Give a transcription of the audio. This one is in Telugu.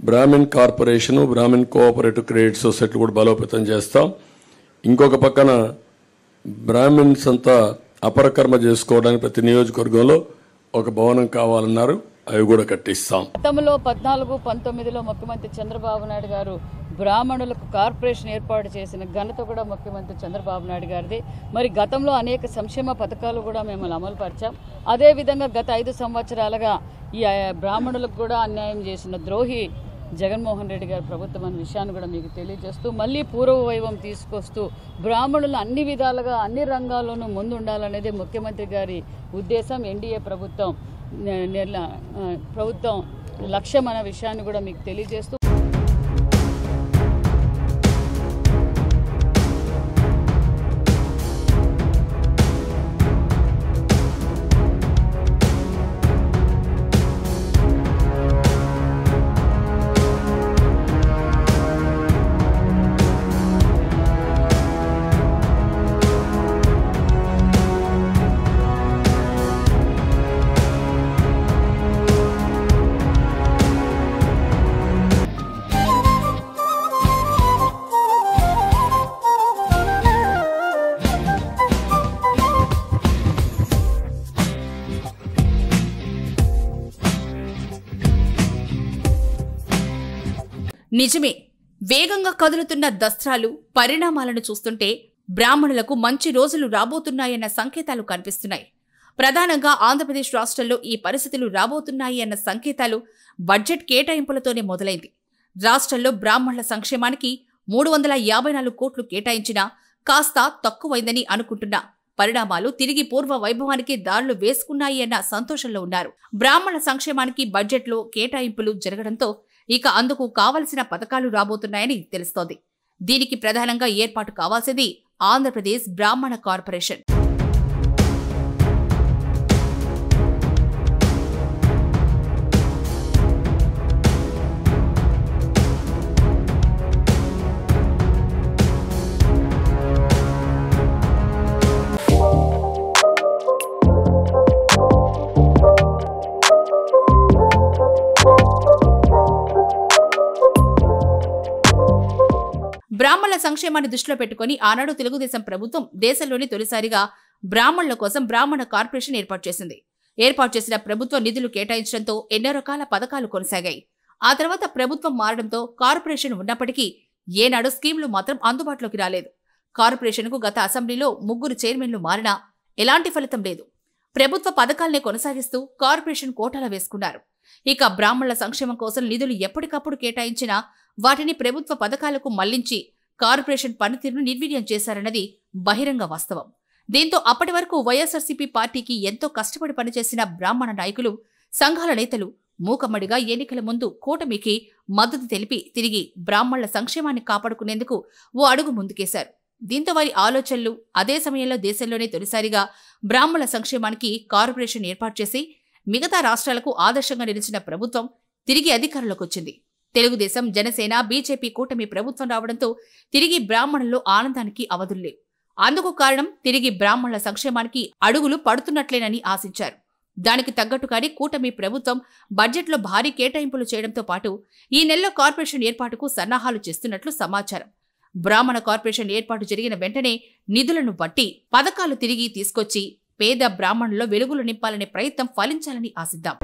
Brahman corporation, Brahmin cooperative credit society కూడా బలోపేతం చేస్తాం. ఇంకొక పక్కన బ్రాహ్మణ్స్ అంతా అపరకర్మ చేసుకోవడానికి ప్రతి నియోజకవర్గంలో ఒక భవనం కావాలన్నారు, అవి కూడా కట్టిస్తాం. గతంలో 14-19లో ముఖ్యమంత్రి చంద్రబాబు నాయుడు గారు బ్రాహ్మణులకు కార్పొరేషన్ ఏర్పాటు చేసిన ఘనత కూడా ముఖ్యమంత్రి చంద్రబాబు నాయుడు గారిది. మరి గతంలో అనేక సంక్షేమ పథకాలు కూడా మేము అమలు పరిచాం. అదేవిధంగా గత 5 సంవత్సరాలుగా ఈ బ్రాహ్మణులకు కూడా అన్యాయం చేసిన ద్రోహి జగన్మోహన్ రెడ్డి గారి ప్రభుత్వం అనే విషయాన్ని కూడా మీకు తెలియజేస్తూ మళ్ళీ పూర్వ వైభవం తీసుకొస్తూ బ్రాహ్మణులు అన్ని విధాలుగా అన్ని రంగాల్లోనూ ముందుండాలనేది ముఖ్యమంత్రి గారి ఉద్దేశం. ఎన్డీఏ ప్రభుత్వం లక్ష్యం అనే విషయాన్ని కూడా మీకు తెలియజేస్తూ నిజమే, వేగంగా కదులుతున్న దస్త్రాలు పరిణామాలను చూస్తుంటే బ్రాహ్మణులకు మంచి రోజులు రాబోతున్నాయన్న సంకేతాలు కనిపిస్తున్నాయి. ప్రధానంగా ఆంధ్రప్రదేశ్ రాష్ట్రంలో ఈ పరిస్థితులు రాబోతున్నాయి అన్న సంకేతాలు బడ్జెట్ కేటాయింపులతోనే మొదలైంది. రాష్ట్రంలో బ్రాహ్మణుల సంక్షేమానికి 354 కోట్లు కేటాయించినా కాస్త తక్కువైందని అనుకుంటున్న పరిణామాలు తిరిగి పూర్వ వైభవానికి దారులు వేసుకున్నాయి అన్న సంతోషంలో ఉన్నారు. బ్రాహ్మణ సంక్షేమానికి బడ్జెట్లో కేటాయింపులు జరగడంతో ఇక అందుకు కావలసిన పథకాలు రాబోతున్నాయని తెలుస్తోంది. దీనికి ప్రధానంగా ఏర్పాటు కావాల్సింది ఆంధ్రప్రదేశ్ బ్రాహ్మణ కార్పొరేషన్. బ్రాహ్మణుల సంక్షేమాన్ని దృష్టిలో పెట్టుకుని ఆనాడు తెలుగుదేశం ప్రభుత్వం దేశంలోని తొలిసారిగా బ్రాహ్మణుల కోసం బ్రాహ్మణ కార్పొరేషన్ ఏర్పాటు చేసింది. ఏర్పాటు చేసిన ప్రభుత్వ నిధులు కేటాయించడంతో ఎన్నో రకాల పథకాలు కొనసాగాయి. ఆ తర్వాత ప్రభుత్వం మారడంతో కార్పొరేషన్ ఉన్నప్పటికీ ఏనాడు స్కీంలు మాత్రం అందుబాటులోకి రాలేదు. కార్పొరేషన్కు గత అసెంబ్లీలో 3 చైర్మన్లు మారినా ఎలాంటి ఫలితం లేదు. ప్రభుత్వ పథకాలనే కొనసాగిస్తూ కార్పొరేషన్ కోటాల వేసుకున్నారు. ఇక బ్రాహ్మణుల సంక్షేమం కోసం నిధులు ఎప్పటికప్పుడు కేటాయించినా వాటిని ప్రభుత్వ పథకాలకు మళ్లించి కార్పొరేషన్ పనితీరును నిర్వీర్యం చేశారన్నది బహిరంగ వాస్తవం. దీంతో అప్పటి వరకు వైఎస్ఆర్సీపీ పార్టీకి ఎంతో కష్టపడి పనిచేసిన బ్రాహ్మణ నాయకులు, సంఘాల నేతలు మూకమ్మడిగా ఎన్నికల ముందు కూటమికి మద్దతు తెలిపి తిరిగి బ్రాహ్మణుల సంక్షేమాన్ని కాపాడుకునేందుకు ఓ అడుగు ముందుకేశారు. దీంతో వారి ఆలోచనలు అదే సమయంలో దేశంలోనే తొలిసారిగా బ్రాహ్మణుల సంక్షేమానికి కార్పొరేషన్ ఏర్పాటు చేసి మిగతా రాష్ట్రాలకు ఆదర్శంగా నిలిచిన ప్రభుత్వం తిరిగి అధికారంలోకి వచ్చింది. తెలుగుదేశం, జనసేన, బీజేపీ కూటమి ప్రభుత్వం రావడంతో తిరిగి బ్రాహ్మణుల్లో ఆనందానికి అవధుల్లేవు. అందుకు కారణం తిరిగి బ్రాహ్మణుల సంక్షేమానికి అడుగులు పడుతున్నట్లేనని ఆశించారు. దానికి తగ్గట్టుగానే కూటమి ప్రభుత్వం బడ్జెట్లో భారీ కేటాయింపులు చేయడంతో పాటు ఈ నెలలో కార్పొరేషన్ ఏర్పాటుకు సన్నాహాలు చేస్తున్నట్లు సమాచారం. బ్రాహ్మణ కార్పొరేషన్ ఏర్పాటు జరిగిన వెంటనే నిధులను బట్టి పథకాలు తిరిగి తీసుకొచ్చి పేద బ్రాహ్మణుల్లో వెలుగులు నింపాలనే ప్రయత్నం ఫలించాలని ఆశిద్దాం.